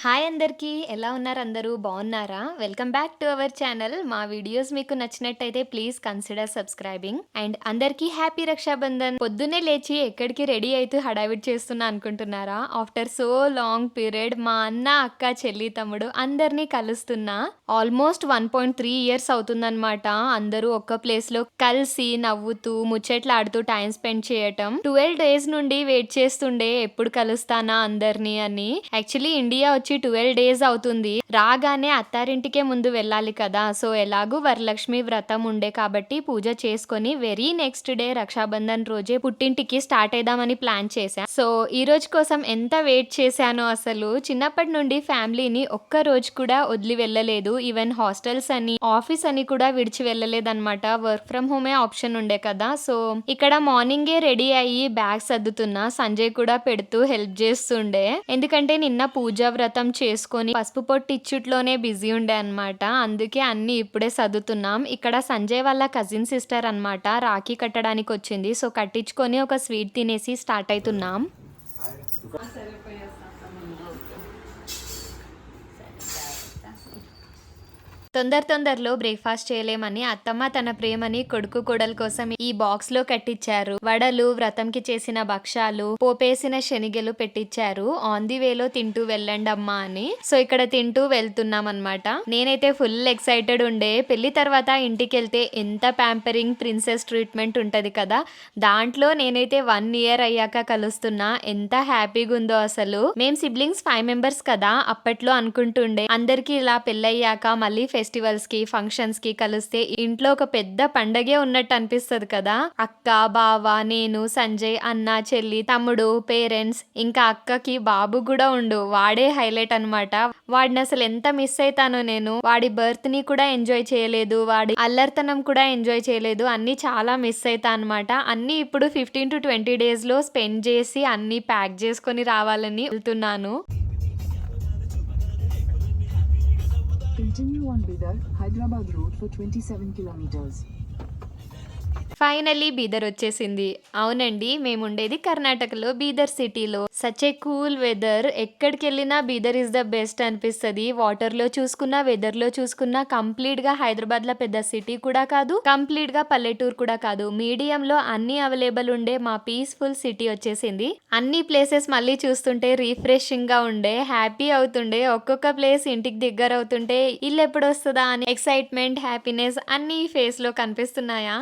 Hi అందరికీ. ఎలా ఉన్నారు అందరూ? బాగున్నారా? Welcome back to our channel. మా వీడియోస్ మీకు నచ్చినట్టయితే ప్లీజ్ కన్సిడర్ సబ్స్క్రైబింగ్. అండ్ అందరికీ హ్యాపీ రక్షాబంధన్. పొద్దున్నే లేచి ఎక్కడికి రెడీ అయితూ హడావిడి చేస్తున్నా అనుకుంటున్నారా? ఆఫ్టర్ సో లాంగ్ పీరియడ్ మా అన్న, అక్క, చెల్లి, తమ్ముడు అందరినీ కలుస్తున్నా. ఆల్మోస్ట్ 1.3 ఇయర్స్ అవుతుందన్నమాట. అందరూ ఒక్క ప్లేస్ లో కలిసి నవ్వుతూ ముచ్చట్లాడుతూ టైం స్పెండ్ చేయటం. 12 డేస్ నుండి వెయిట్ చేస్తుండే ఎప్పుడు కలుస్తానా అందరినీ అని. యాక్చువల్లీ ఇండియా వచ్చి 12 డేస్ అవుతుంది. రాగానే అత్తారింటికే ముందు వెళ్ళాలి కదా. సో ఎలాగూ వరలక్ష్మి వ్రతం ఉండే కాబట్టి పూజ చేసుకొని వెరీ నెక్స్ట్ డే రక్షాబంధన్ రోజే పుట్టింటికి స్టార్ట్ అయిదామని ప్లాన్ చేశా. సో ఈ రోజు కోసం ఎంత వెయిట్ చేశానో అసలు. చిన్నప్పటి నుండి ఫ్యామిలీని ఒక్క రోజు కూడా వదిలి వెళ్ళలేదు. ఈవెన్ హాస్టల్స్ అని ఆఫీస్ అని కూడా విడిచి వెళ్ళలేదన్నమాట. వర్క్ ఫ్రమ్ హోమే ఆప్షన్ ఉండే కదా. సో ఇక్కడ మార్నింగే రెడీ అయ్యి బ్యాగ్ సర్దుతున్నా. సంజయ్ కూడా పెడుతూ హెల్ప్ చేస్తుండే. ఎందుకంటే నిన్న పూజా వ్రతం చేసుకొని పసుపు పొట్టు ఇచ్చుట్లోనే బిజీ ఉండే అన్నమాట. అందుకే అన్ని ఇప్పుడే సర్దుతున్నాం. ఇక్కడ సంజయ్ వాళ్ళ కజిన్ సిస్టర్ అన్నమాట. రాఖీ కట్టడానికి వచ్చింది. సో కట్టించుకొని ఒక స్వీట్ తినేసి స్టార్ట్ అవుతున్నాం. తొందరలో బ్రేక్ఫాస్ట్ చేయలేమని అత్తమ్మ తన ప్రేమని కొడుకు కోడల కోసం ఈ బాక్స్ లో కట్టించారు. వడలు, వ్రతంకి చేసిన భక్షాలు, పోపేసిన శనిగలు పెట్టించారు. ఆన్ ది వేలో తింటూ వెళ్ళండి అమ్మా అని. సో ఇక్కడ తింటూ వెళ్తున్నాం అన్నమాట. నేనైతే ఫుల్ ఎక్సైటెడ్ ఉండే. పెళ్లి తర్వాత ఇంటికి వెళ్తే ఎంత ప్యాంపరింగ్ ప్రిన్సెస్ ట్రీట్మెంట్ ఉంటది కదా. దాంట్లో నేనైతే 1 ఇయర్ అయ్యాక కలుస్తున్నా. ఎంత హ్యాపీగా ఉందో అసలు. మేం సిబ్లింగ్స్ 5 మెంబర్స్ కదా. అప్పట్లో అనుకుంటుండే అందరికి ఇలా పెళ్ళయ్యాక మళ్ళీ ఫెస్టివల్స్ కి, ఫంక్షన్స్ కి కలిస్తే ఇంట్లో ఒక పెద్ద పండగే ఉన్నట్టు అనిపిస్తుంది కదా. అక్క, బావ, నేను, సంజయ్, అన్న, చెల్లి, తమ్ముడు, పేరెంట్స్, ఇంకా అక్కకి బాబు కూడా ఉండు. వాడే హైలైట్ అన్నమాట. వాడిని అసలు ఎంత మిస్ అవుతానో నేను. వాడి బర్త్ ని కూడా ఎంజాయ్ చేయలేదు. వాడి అల్లర్తనం కూడా ఎంజాయ్ చేయలేదు. అన్ని చాలా మిస్ అవుతా అన్నమాట. అన్ని ఇప్పుడు 15 to 20 డేస్ లో స్పెండ్ చేసి అన్ని ప్యాక్ చేసుకొని రావాలని వెళ్తున్నాను. Continue on Bidar, Hyderabad road for 27 kilometers. Finally Bidar వచ్చేసింది. అవునండి, మేము ఉండేది కర్ణాటకలో Bidar city. Such a cool weather. ఎక్కడికి వెళ్ళినా బీదర్ ఇస్ ద బెస్ట్ అనిపిస్తుంది. వాటర్ లో చూసుకున్నా, వెదర్ లో చూసుకున్నా కంప్లీట్ గా హైదరాబాద్ లో పెద్ద సిటీ కూడా కాదు, కంప్లీట్ గా పల్లెటూరు కూడా కాదు. మీడియం లో అన్ని అవైలబుల్ ఉండే మా పీస్ఫుల్ సిటీ వచ్చేసింది. అన్ని ప్లేసెస్ మళ్ళీ చూస్తుంటే రిఫ్రెషింగ్ గా ఉండే, హ్యాపీ అవుతుండే. ఒక్కొక్క ప్లేస్ ఇంటికి దగ్గర అవుతుంటే ఇల్లు ఎప్పుడు వస్తుందా అని ఎక్సైట్మెంట్, హ్యాపీనెస్ అన్ని ఫేస్ లో కనిపిస్తున్నాయా.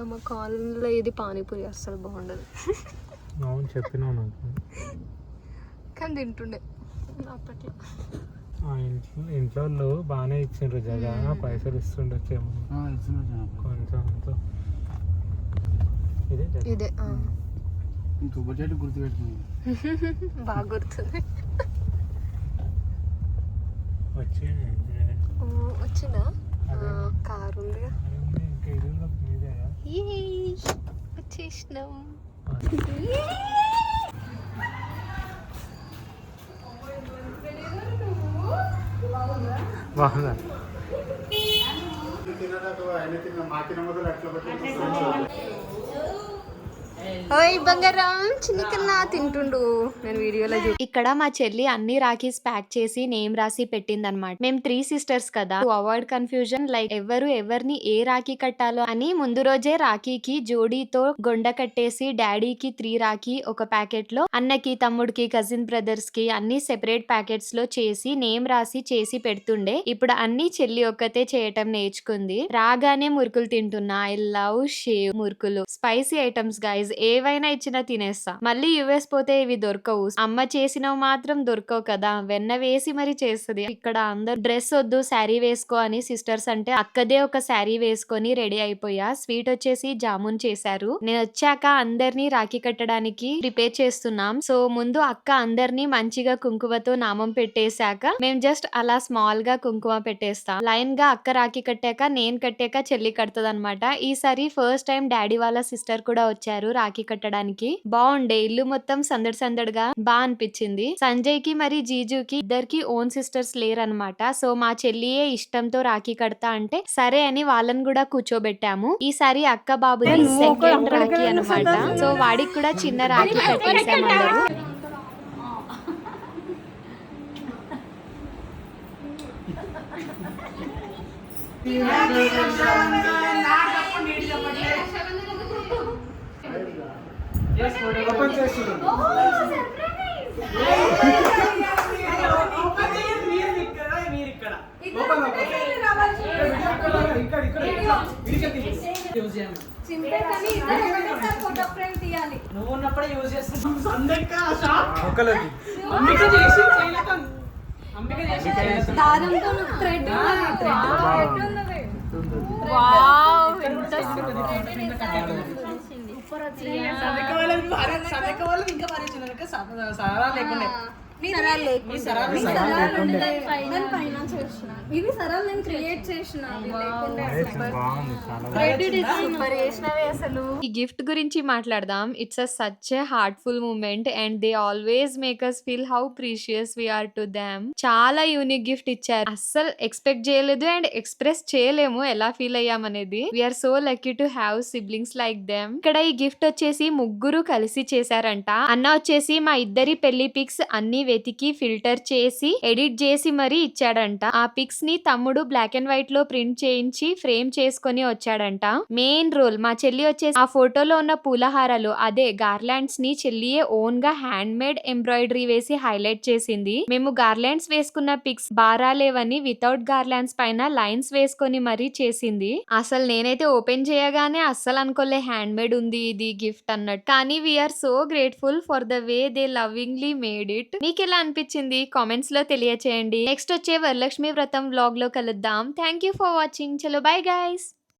మా కాలనీలో ఇది పానీపూరి అస్సలు బాగుండదు. అవును చెప్పినావు నాకు. కానీ తింటుండే అప్పట్లో. ఇంట్లో వాళ్ళు బాగానే ఇచ్చిండ్రు జగా, పైసలు ఇస్తుండొచ్చేమో కొంచెం. ఇదే ఇంకొకటి గుర్తుపెట్టుకుని బాగా గుర్తుంది. వచ్చిందా కారు ఉంది వచ్చేసినాం. బాగుందా? ఓయ్ బంగారం, చిన్న కన్నా తింటుండు. నేను వీడియోలో ఇక్కడ మా చెల్లి అన్ని రాఖీస్ ప్యాక్ చేసి నేమ్ రాసి పెట్టిందనమాట. మేము 3 సిస్టర్స్ కదా. టు అవాయిడ్ కన్ఫ్యూజన్, లైక్ ఎవరిని ఏ రాఖీ కట్టాలో అని ముందు రోజే రాఖీకి జోడీతో గొండ కట్టేసి డాడీకి 3 రాఖీ ఒక ప్యాకెట్ లో, అన్నకి, తమ్ముడికి, కజిన్ బ్రదర్స్ కి అన్ని సెపరేట్ ప్యాకెట్స్ లో చేసి నేమ్ రాసి చేసి పెడుతుండే. ఇప్పుడు అన్ని చెల్లి ఒక్కతే చేయటం నేర్చుకుంది. రాగానే మురుకులు తింటున్నా. ఐ లవ్ షేవ్ మురుకులు. Spicy items guys. గైస్, ఏవైనా ఇచ్చినా తినేస్తా. మళ్ళీ యుఎస్ పోతే ఇవి దొరకవు. అమ్మ చేసినవి మాత్రం దొరకవు కదా, వెన్న వేసి మరి చేస్తది. ఇక్కడ అందరు డ్రెస్ వద్దు శారీ వేసుకో అని సిస్టర్స్ అంటే అక్కదే ఒక శారీ వేసుకొని రెడీ అయిపోయా. స్వీట్ వచ్చేసి జామున్ చేశారు. నేను వచ్చాక అందరినీ రాఖీ కట్టడానికి ప్రిపేర్ చేస్తున్నాం. సో ముందు అక్క అందరినీ మంచిగా కుంకుమతో నామం పెట్టేశాక మేము జస్ట్ అలా స్మాల్ గా కుంకుమ పెట్టేస్తాం. లైన్ గా అక్క రాఖీ కట్టాక నేను కట్టాక చెల్లి కడుతుంది అనమాట. ఈసారి ఫస్ట్ టైం డాడీ వాళ్ళ సిస్టర్ కూడా వచ్చారు రాఖీ కట్టడానికి. బాగుండే, ఇల్లు మొత్తం సందడి సందడిగా బాగా అనిపించింది. సంజయ్ కి మరి జీజుకి ఇద్దరికి ఓన్ సిస్టర్స్ లేరనమాట. సో మా చెల్లియే ఇష్టంతో రాఖీ కడతా అంటే సరే అని వాళ్ళని కూడా కూర్చోబెట్టాము. ఈసారి అక్క బాబుది సెకండ్ రాఖీ అనమాట. సో వాడికి కూడా చిన్న రాఖీ కట్టేసాము అందరూ. నువ్వు ఉన్నప్పుడే యూజ్ చేస్తున్నావు. దారంతో థ్రెడ్ ఇవి సరాలు నేను క్రియేట్ చేసిన ఈ గిఫ్ట్ గురించి మాట్లాడదాం. It's such a heartful moment and they always make us feel how precious we are to them. చాలా యూనిక్ గిఫ్ట్ ఇచ్చారు. అస్సలు ఎక్స్పెక్ట్ చేయలేదు అండ్ ఎక్స్ప్రెస్ చేయలేము ఎలా ఫీల్ అయ్యామనేది. We are so lucky to have siblings like them. ఇక్కడ ఈ gift వచ్చేసి ముగ్గురు కలిసి చేశారంట. అన్న వచ్చేసి మా ఇద్దరి పెళ్లి పిక్స్ అన్ని వెతికి ఫిల్టర్ చేసి ఎడిట్ చేసి మరీ ఇచ్చాడంట. ఆ పిక్స్ ని తమ్ముడు బ్లాక్ అండ్ వైట్ లో ప్రింట్ చేయించి ఫ్రేమ్ చేసుకొని వచ్చాడంట. మెయిన్ రోల్ మా చెల్లి వచ్చేసి ఆ ఫోటోలో ఉన్న పూలహారాలు అదే గార్లాండ్స్ ని చెల్లియే ఓన్ గా హ్యాండ్ మేడ్ ఎంబ్రాయిడరీ వేసి హైలైట్ చేసింది. మేము గార్లాండ్స్ వేసుకున్న పిక్స్ బారాలేవని వితౌట్ గార్లాండ్స్ పైన లైన్స్ వేసుకొని మరీ చేసింది. అసలు నేనైతే ఓపెన్ చేయగానే అస్సలు అనుకోలే హ్యాండ్ మేడ్ ఉంది ఇది గిఫ్ట్ అన్నట్టు. కానీ we're so grateful for the way they lovingly made it. మీకు ఎలా అనిపించింది కామెంట్స్ లో తెలియచేయండి. నెక్స్ట్ వచ్చే వరలక్ష్మి వ్రతం వ్లాగ్ లో కలుద్దాం. Thank you for watching. చలో బై గైస్.